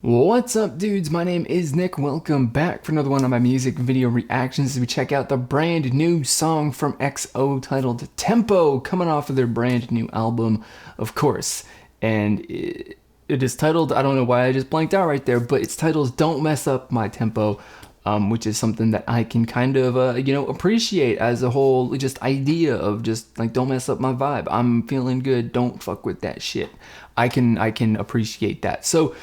What's up, dudes? My name is Nick. Welcome back for another one of my music video reactions as we check out the brand new song from EXO titled Tempo, coming off of their brand new album, of course. And it is titled, I don't know why I just blanked out right there, but it's titled Don't Mess Up My Tempo, which is something that I can kind of, appreciate as a whole just idea of just like, don't mess up my vibe. I'm feeling good. Don't fuck with that shit. I can appreciate that. So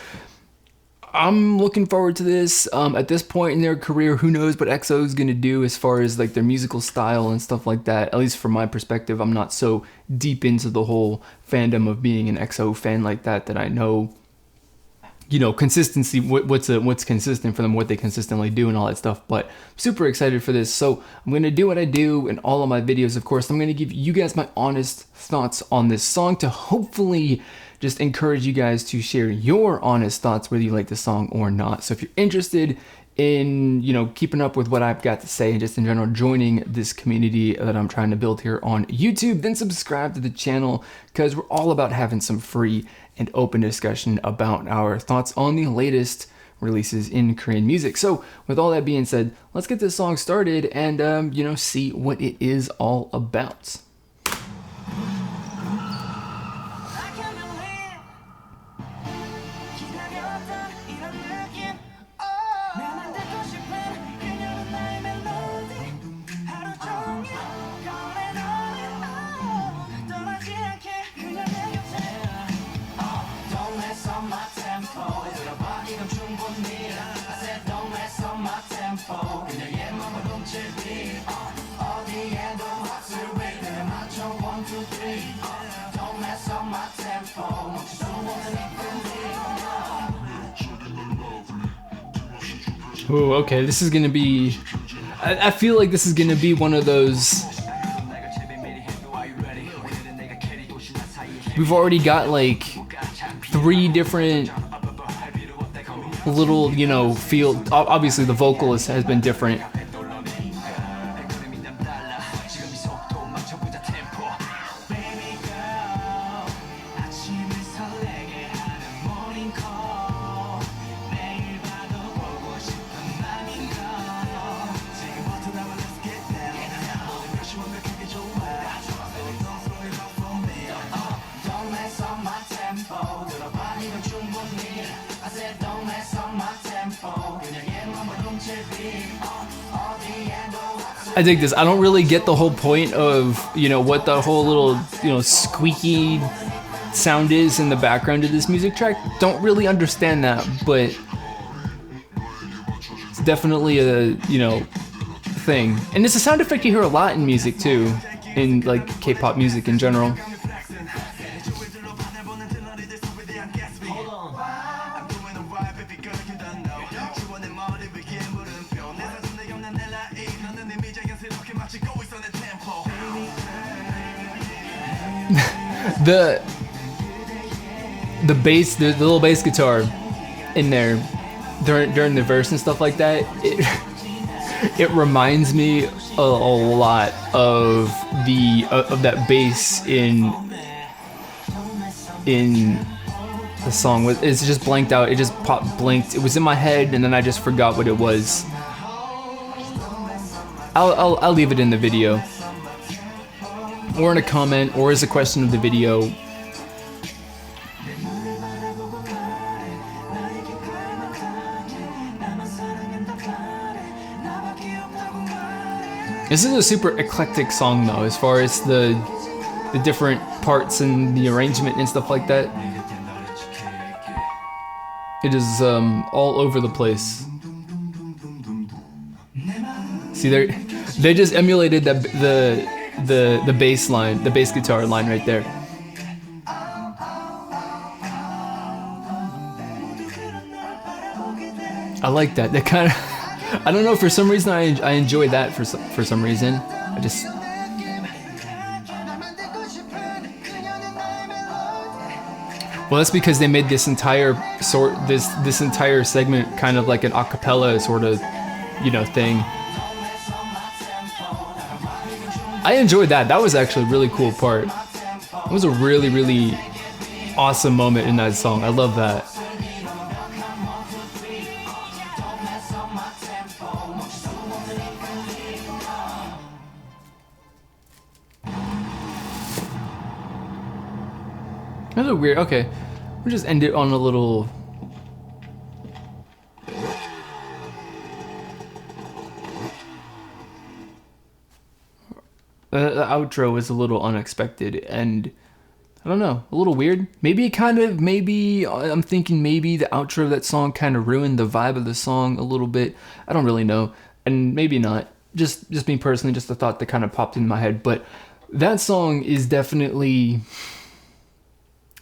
I'm looking forward to this. At this point in their career, who knows what EXO is going to do as far as like their musical style and stuff like that. At least from my perspective, I'm not so deep into the whole fandom of being an EXO fan like that I know, consistency, what's consistent for them, what they consistently do and all that stuff. But I'm super excited for this. So I'm going to do what I do in all of my videos. Of course, I'm going to give you guys my honest thoughts on this song to hopefully just encourage you guys to share your honest thoughts, whether you like the song or not. So if you're interested in, keeping up with what I've got to say and just in general joining this community that I'm trying to build here on YouTube, then subscribe to the channel because we're all about having some free and open discussion about our thoughts on the latest releases in Korean music. So with all that being said, let's get this song started and, see what it is all about. Ooh, okay, this is gonna be, I feel like this is gonna be one of those, we've already got like 3 different little, feel, obviously the vocalist has been different. I dig this. I don't really get the whole point of, what the whole little, squeaky sound is in the background of this music track. Don't really understand that, but it's definitely a, thing. And it's a sound effect you hear a lot in music too, in like K-pop music in general. the bass, the little bass guitar in there during the verse and stuff like that, it reminds me a lot of that bass in the song. It's just blanked out. It just blinked. It was in my head and then I just forgot what it was. I'll leave it in the video, or in a comment, or as a question of the video. This is a super eclectic song though, as far as the different parts and the arrangement and stuff like that. It is all over the place. See, they just emulated the bass line, the bass guitar line right there. I like that. That kind of, I don't know, for some reason I enjoy that for some reason. I just, well, that's because they made this entire this entire segment kind of like an a cappella sort of, thing. I enjoyed that. That was actually a really cool part. It was a really, really awesome moment in that song. I love that. That's a weird. Okay, we'll just end it on a little. The outro was a little unexpected and I don't know, a little weird. Maybe I'm thinking maybe the outro of that song kind of ruined the vibe of the song a little bit. I don't really know, and maybe not. Just me personally, just a thought that kind of popped in my head. But that song is definitely,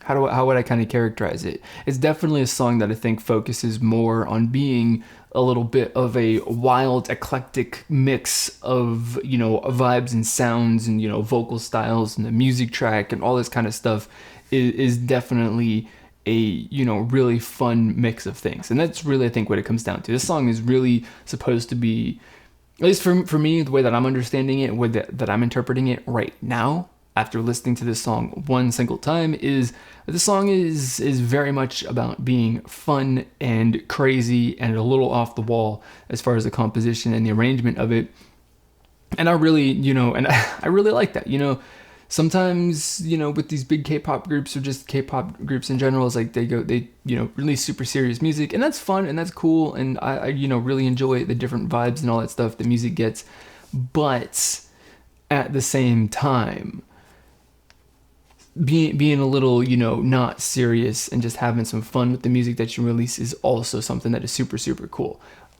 how would I kind of characterize it? It's definitely a song that I think focuses more on being a little bit of a wild, eclectic mix of, you know, vibes and sounds and, you know, vocal styles, and the music track and all this kind of stuff is definitely a, you know, really fun mix of things. And that's really, I think, what it comes down to. This song is really supposed to be, at least for me, the way that I'm understanding it, that I'm interpreting it right now, after listening to this song one single time, is the song is very much about being fun and crazy and a little off the wall as far as the composition and the arrangement of it. And I really, you know, and I really like that. You know, sometimes, you know, with these big K-pop groups or just K-pop groups in general, it's like they you know, release super serious music, and that's fun and that's cool, and I you know, really enjoy the different vibes and all that stuff the music gets. But at the same time, being a little, you know, not serious and just having some fun with the music that you release is also something that is super, super cool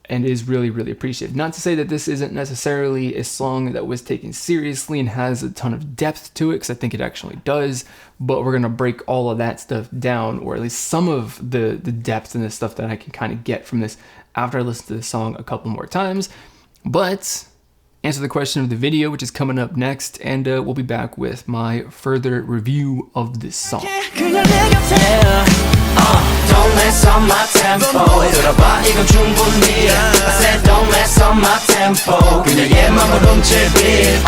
and is really, really appreciated. Not to say that this isn't necessarily a song that was taken seriously and has a ton of depth to it, because I think it actually does, but we're going to break all of that stuff down, or at least some of the depth and the stuff that I can kind of get from this after I listen to the song a couple more times. But answer the question of the video, which is coming up next, and we'll be back with my further review of this song. Don't mess up my tempo. 들어봐 이건 충분히. I said don't mess up my tempo. 그냥 얘만 훔칠 beat.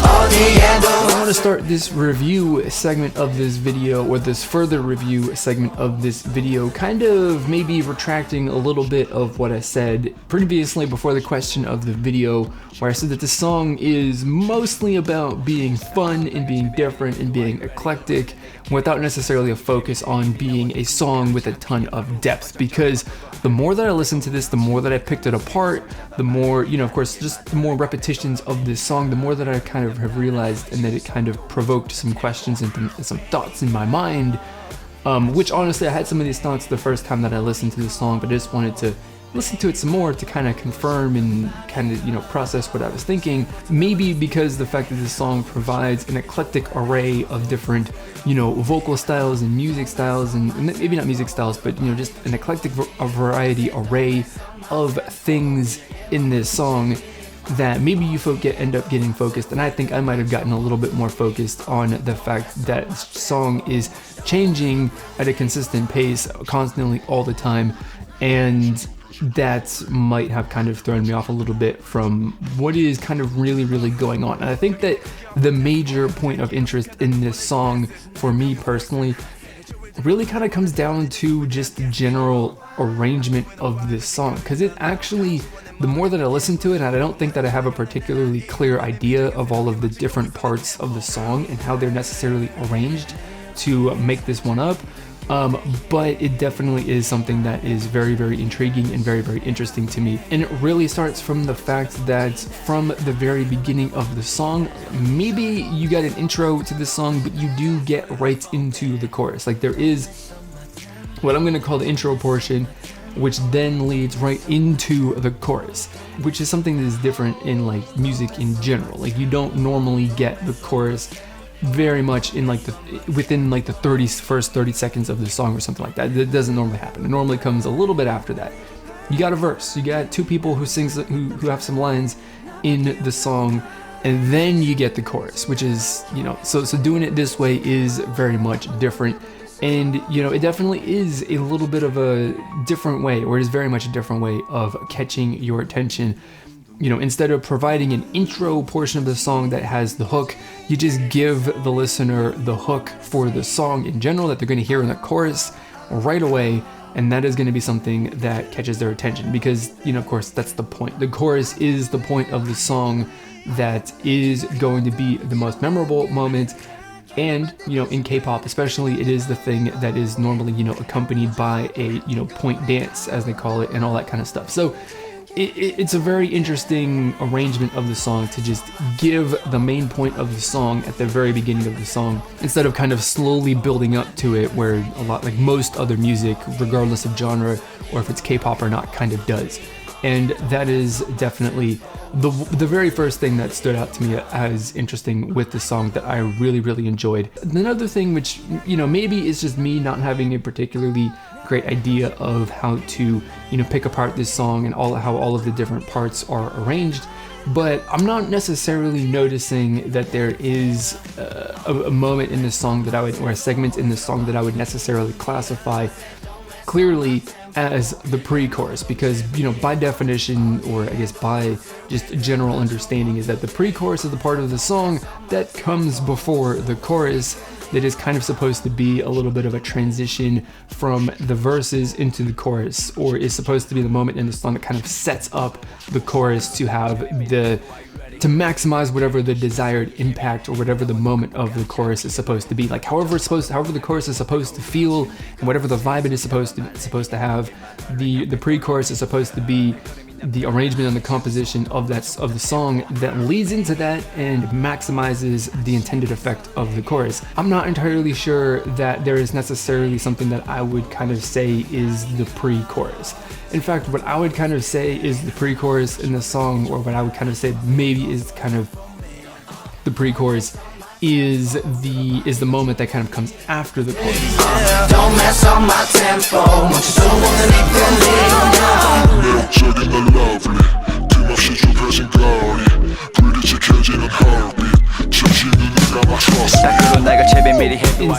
어디에도. I want to start this review segment of this video, or this further review segment of this video, kind of maybe retracting a little bit of what I said previously before the question of the video, where I said that the song is mostly about being fun and being different and being eclectic, without necessarily a focus on being a song with a ton of depth. Because the more that I listened to this, the more that I picked it apart, the more, you know, of course, just the more repetitions of this song, the more that I kind of have realized, and that it kind of provoked some questions and some thoughts in my mind, which honestly, I had some of these thoughts the first time that I listened to the song, but I just wanted to listen to it some more to kind of confirm and kind of, you know, process what I was thinking. Maybe because the fact that this song provides an eclectic array of different, you know, vocal styles and music styles, and maybe not music styles, but, you know, just an eclectic variety array of things in this song, that maybe you end up getting focused, and I think I might have gotten a little bit more focused on the fact that this song is changing at a consistent pace constantly all the time, and that might have kind of thrown me off a little bit from what is kind of really, really going on. And I think that the major point of interest in this song, for me personally, really kind of comes down to just the general arrangement of this song. Because it actually, the more that I listen to it, and I don't think that I have a particularly clear idea of all of the different parts of the song and how they're necessarily arranged to make this one up, but it definitely is something that is very, very intriguing and very, very interesting to me. And it really starts from the fact that from the very beginning of the song, maybe you get an intro to the song, but you do get right into the chorus. Like, there is what I'm going to call the intro portion, which then leads right into the chorus, which is something that is different in like music in general. Like, you don't normally get the chorus very much in like within like the first 30 seconds of the song or something like that. That doesn't normally happen. It normally comes a little bit after that. You got a verse, you got two people who have some lines in the song, and then you get the chorus, which is, you know, so doing it this way is very much different. And, you know, it definitely is a little bit of a different way, or it is very much a different way of catching your attention. You know, instead of providing an intro portion of the song that has the hook, you just give the listener the hook for the song in general that they're going to hear in the chorus right away, and that is going to be something that catches their attention, because, you know, of course, that's the point. The chorus is the point of the song that is going to be the most memorable moment, And, in K-pop especially, it is the thing that is normally, accompanied by a, point dance, as they call it, and all that kind of stuff. So it's a very interesting arrangement of the song to just give the main point of the song at the very beginning of the song, instead of kind of slowly building up to it, where a lot, like most other music, regardless of genre or if it's K-pop or not, kind of does. And that is definitely the very first thing that stood out to me as interesting with the song that I really, really enjoyed. Another thing which, maybe is just me not having a particularly great idea of how to, pick apart this song and how all of the different parts are arranged, but I'm not necessarily noticing that there is a moment in this song that or a segment in this song that I would necessarily classify clearly as the pre-chorus, because by definition, or I guess by just general understanding, is that the pre-chorus is the part of the song that comes before the chorus, that is kind of supposed to be a little bit of a transition from the verses into the chorus, or is supposed to be the moment in the song that kind of sets up the chorus to have to maximize whatever the desired impact or whatever the moment of the chorus is supposed to be. Like however the chorus is supposed to feel, and whatever the vibe it is supposed to have, the pre-chorus is supposed to be the arrangement and the composition of the song that leads into that and maximizes the intended effect of the chorus. I'm not entirely sure that there is necessarily something that I would kind of say is the pre-chorus. In fact, what I would kind of say is the pre-chorus in the song, or what I would kind of say maybe is kind of the pre-chorus, is the moment that kind of comes after the chorus. Don't mess up my tempo.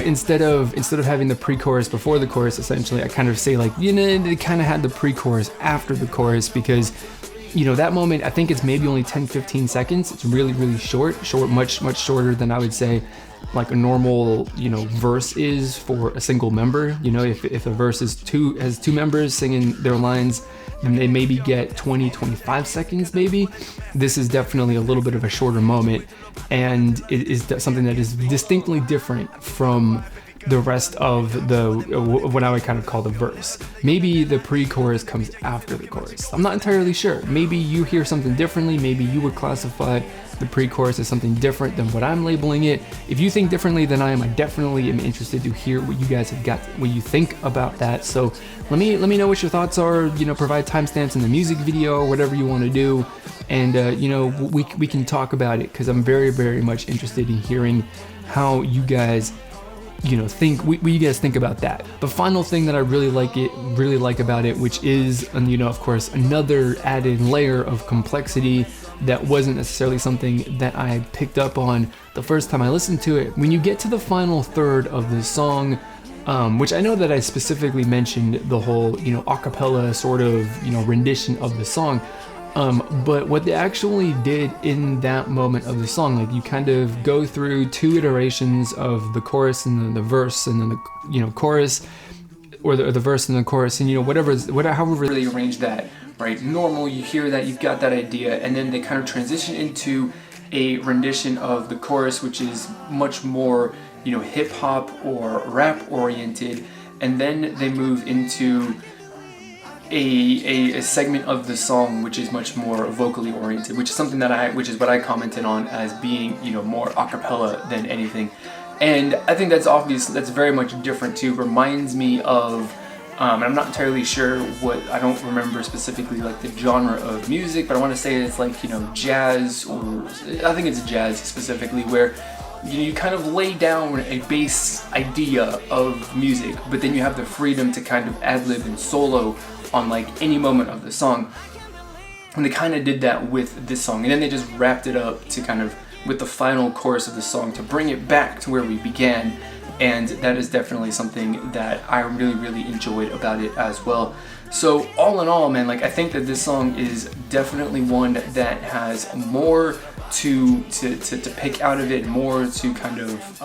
Instead of having the pre-chorus before the chorus, essentially, I kind of say like, they kind of had the pre-chorus after the chorus, because that moment, I think it's maybe only 10-15 seconds. It's really, really short, much shorter than I would say like a normal, verse is for a single member. If a verse has two members singing their lines, then they maybe get 20-25 seconds maybe. This is definitely a little bit of a shorter moment, and it is something that is distinctly different from the rest of what I would kind of call the verse. Maybe the pre-chorus comes after the chorus. I'm not entirely sure. Maybe you hear something differently. Maybe you would classify the pre-chorus as something different than what I'm labeling it. If you think differently than I definitely am interested to hear what you guys have got, what you think about that. So let me know what your thoughts are. Provide timestamps in the music video, or whatever you want to do, and we can talk about it, because I'm very, very much interested in hearing how you guys think what you guys think about that. The final thing that I really like about it, which is, of course, another added layer of complexity that wasn't necessarily something that I picked up on the first time I listened to it. When you get to the final third of the song, which I know that I specifically mentioned the whole, a cappella sort of, rendition of the song. But what they actually did in that moment of the song, like you kind of go through two iterations of the chorus and then the verse and then the chorus, or the verse and the chorus, and however they arrange that, right? Normal, you hear that, you've got that idea, and then they kind of transition into a rendition of the chorus, which is much more, hip hop or rap oriented, and then they move into a segment of the song which is much more vocally oriented, which is something which is what I commented on as being, more a cappella than anything. And I think that's very much different too. Reminds me of, I'm not entirely sure I don't remember specifically like the genre of music, but I want to say it's like, jazz, or I think it's jazz specifically, where you kind of lay down a base idea of music, but then you have the freedom to kind of ad-lib and solo on like any moment of the song. And they kind of did that with this song, and then they just wrapped it up to kind of with the final chorus of the song to bring it back to where we began. And that is definitely something that I really, really enjoyed about it as well. So all in all, man, like I think that this song is definitely one that has more to pick out of it, more to kind of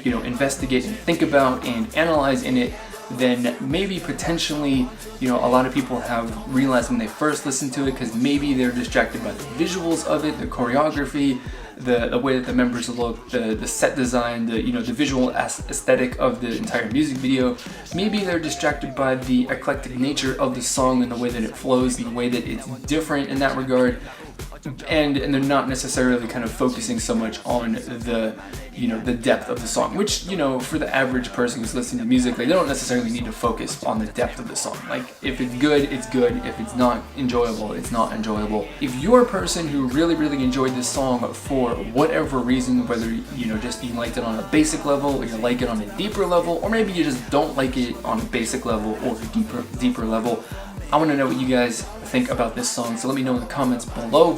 investigate and think about and analyze in it than maybe potentially a lot of people have realized when they first listen to it, because maybe they're distracted by the visuals of it, the choreography, the way that the members look, the set design, the visual aesthetic of the entire music video. Maybe they're distracted by the eclectic nature of the song and the way that it flows, the way that it's different in that regard. And they're not necessarily kind of focusing so much on the depth of the song, which, for the average person who's listening to music, they don't necessarily need to focus on the depth of the song. Like, if it's good, it's good. If it's not enjoyable, it's not enjoyable. If you're a person who really, really enjoyed this song for whatever reason, whether, just you liked it on a basic level, or you like it on a deeper level, or maybe you just don't like it on a basic level or a deeper level, I want to know what you guys think about this song, so let me know in the comments below.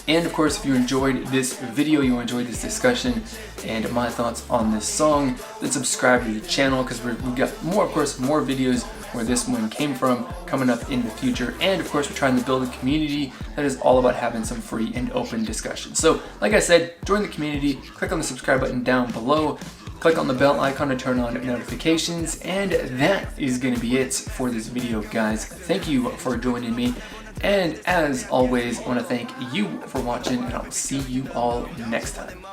And of course, if you enjoyed this video, you enjoyed this discussion and my thoughts on this song, then subscribe to the channel, because we've got more videos where this one came from coming up in the future. And of course, we're trying to build a community that is all about having some free and open discussion. So like I said, join the community, click on the subscribe button down below, click on the bell icon to turn on notifications, and that is going to be it for this video, guys. Thank you for joining me. And as always, I want to thank you for watching, and I'll see you all next time.